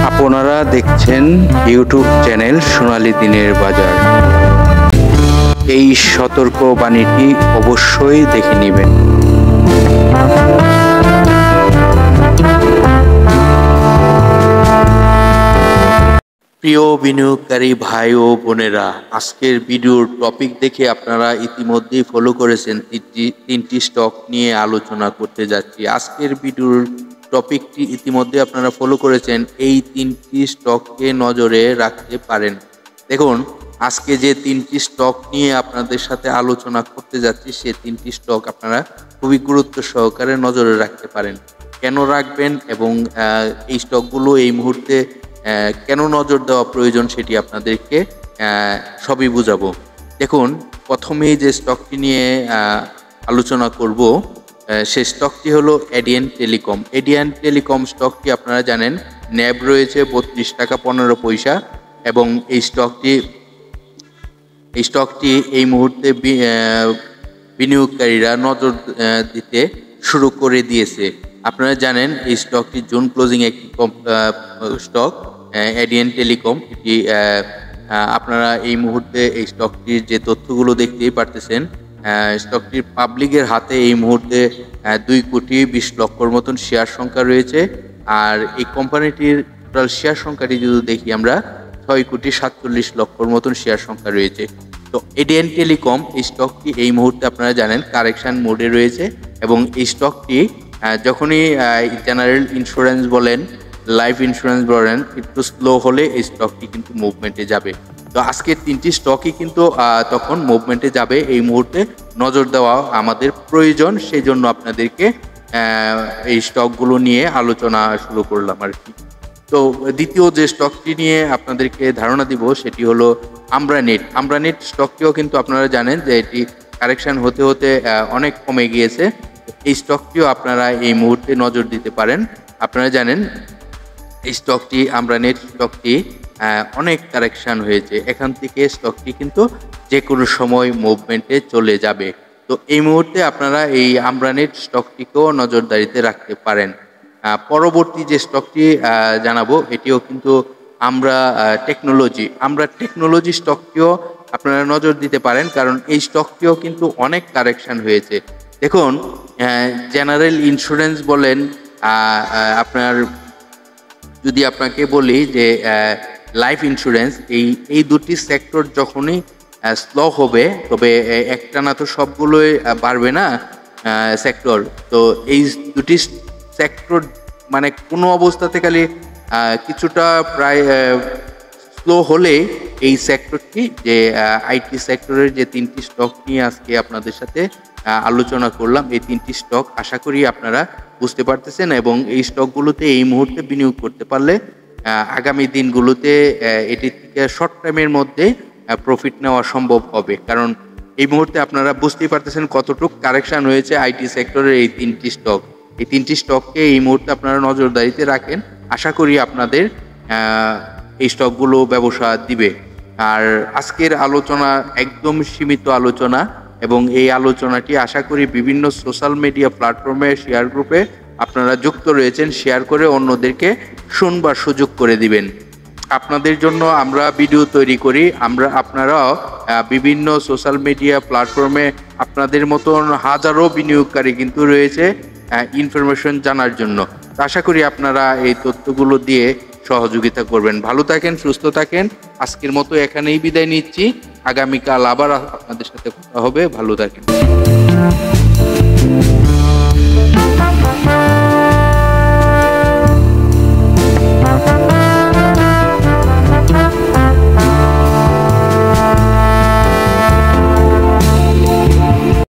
আপনারা দেখছেন YouTube channel সোনালী দিনের বাজার। এই সতর্ক বাণীটি অবশ্যই দেখে নেবেন। প্রিয় বিনিয়োগকারী ভাই ও বোনেরা, আজকের ভিডিওর টপিক দেখে আপনারা ইতিমধ্যেই ফলো করেছেন। তিনটি স্টক নিয়ে আলোচনা করতে যাচ্ছি। আজকের ভিডিওর টপিকটি ইতিমধ্যে আপনারা ফলো করেছেন। এই তিনটি স্টককে নজরে রাখতে পারেন। দেখুন, আজকে যে তিনটি স্টক নিয়ে আপনাদের সাথে আলোচনা করতে যাচ্ছি, সে তিনটি স্টক আপনারা খুবই গুরুত্ব সহকারে নজরে রাখতে পারেন। কেন রাখবেন এবং এই স্টকগুলো এই মুহূর্তে কেন নজর দেওয়া প্রয়োজন সেটি আপনাদেরকে সবই বুঝাবো। দেখুন, প্রথমেই যে স্টকটি নিয়ে আলোচনা করব সে স্টকটি হলো এডিয়ান টেলিকম। এডিয়ান টেলিকম স্টকটি আপনারা জানেন ন্যাব রয়েছে 32 টাকা 15 পয়সা এবং এই স্টকটি এই মুহূর্তে বিনিয়োগকারীরা নজর দিতে শুরু করে দিয়েছে। আপনারা জানেন এই স্টকটি জুন ক্লোজিং একটি স্টক এডিয়ান টেলিকম। এটি আপনারা এই মুহূর্তে এই স্টকটির যে তথ্যগুলো দেখতেই পারতেছেন, স্টকটির পাবলিকের হাতে এই মুহূর্তে 2,20,00,000 মতন শেয়ার সংখ্যা রয়েছে। আর এই কোম্পানিটির টোটাল শেয়ার সংখ্যাটি যদি দেখি আমরা 6,47,00,000 মতন শেয়ার সংখ্যা রয়েছে। তো এডিয়ান টেলিকম এই স্টকটি এই মুহূর্তে আপনারা জানেন কারেকশন মোডে রয়েছে এবং এই স্টকটি যখনই জেনারেল ইন্স্যুরেন্স বলেন, লাইফ ইন্স্যুরেন্স বলেন, একটু স্লো হলে এই স্টকটি কিন্তু মুভমেন্টে যাবে। তো আজকের তিনটি স্টকই কিন্তু তখন মুভমেন্টে যাবে। এই মুহূর্তে নজর দেওয়া আমাদের প্রয়োজন, সেই জন্য আপনাদেরকে এই স্টকগুলো নিয়ে আলোচনা শুরু করলাম আর কি। তো দ্বিতীয় যে স্টকটি নিয়ে আপনাদেরকে ধারণা দিব সেটি হলো আমরানেট। আমরানেট স্টকটিও কিন্তু আপনারা জানেন যে এটি কারেকশন হতে হতে অনেক কমে গিয়েছে। এই স্টকটিও আপনারা এই মুহূর্তে নজর দিতে পারেন। আপনারা জানেন এই স্টকটি আমরানেট স্টকটি অনেক কারেকশন হয়েছে। এখান থেকে স্টকটি কিন্তু যে কোনো সময় মুভমেন্টে চলে যাবে। তো এই মুহূর্তে আপনারা এই আমরানেট স্টকটিকেও নজরদারিতে রাখতে পারেন। পরবর্তী যে স্টকটি জানাবো এটিও কিন্তু আমরা টেকনোলজি স্টকটিও আপনারা নজর দিতে পারেন, কারণ এই স্টকটিও কিন্তু অনেক কারেকশন হয়েছে। দেখুন, জেনারেল ইন্স্যুরেন্স বলেন, আপনার যদি আপনাকে বলি যে লাইফ ইন্স্যুরেন্স, এই দুটি সেক্টর যখনই স্লো হবে, তবে একটানা তো সবগুলোই বাড়বে না সেক্টর। তো এই দুটি সেক্টর মানে কোনো অবস্থাতে খালি কিছুটা প্রায় স্লো হলে এই সেক্টরটি, যে আইটি সেক্টরের যে তিনটি স্টক নিয়ে আজকে আপনাদের সাথে আলোচনা করলাম, এই তিনটি স্টক আশা করি আপনারা বুঝতে পারতেছেন এবং এই স্টকগুলোতে এই মুহূর্তে বিনিয়োগ করতে পারলে আগামী দিনগুলোতে এটি থেকে শর্ট টাইমের মধ্যে প্রফিট নেওয়া সম্ভব হবে। কারণ এই মুহূর্তে আপনারা বুঝতেই পারতেছেন কতটুকু কারেকশন হয়েছে আইটি সেক্টরের এই তিনটি স্টককে এই মুহূর্তে আপনারা নজরদারিতে রাখেন। আশা করি আপনাদের এই স্টকগুলো ব্যবসা দিবে। আর আজকের আলোচনা একদম সীমিত আলোচনা এবং এই আলোচনাটি আশা করি বিভিন্ন সোশ্যাল মিডিয়া প্ল্যাটফর্মে, শেয়ার গ্রুপে আপনারা যুক্ত রয়েছেন। শেয়ার করে অন্যদেরকে শুনবার সুযোগ করে দিবেন। আপনাদের জন্য আমরা ভিডিও তৈরি করি। আপনারাও বিভিন্ন সোশ্যাল মিডিয়া প্ল্যাটফর্মে আপনাদের মতন হাজারো বিনিয়োগকারী কিন্তু রয়েছে ইনফরমেশন জানার জন্য। আশা করি আপনারা এই তথ্যগুলো দিয়ে সহযোগিতা করবেন। ভালো থাকেন, সুস্থ থাকেন। আজকের মতো এখানেই বিদায় নিচ্ছি। আগামীকাল আবার আপনাদের সাথে কথা হবে। ভালো থাকেন।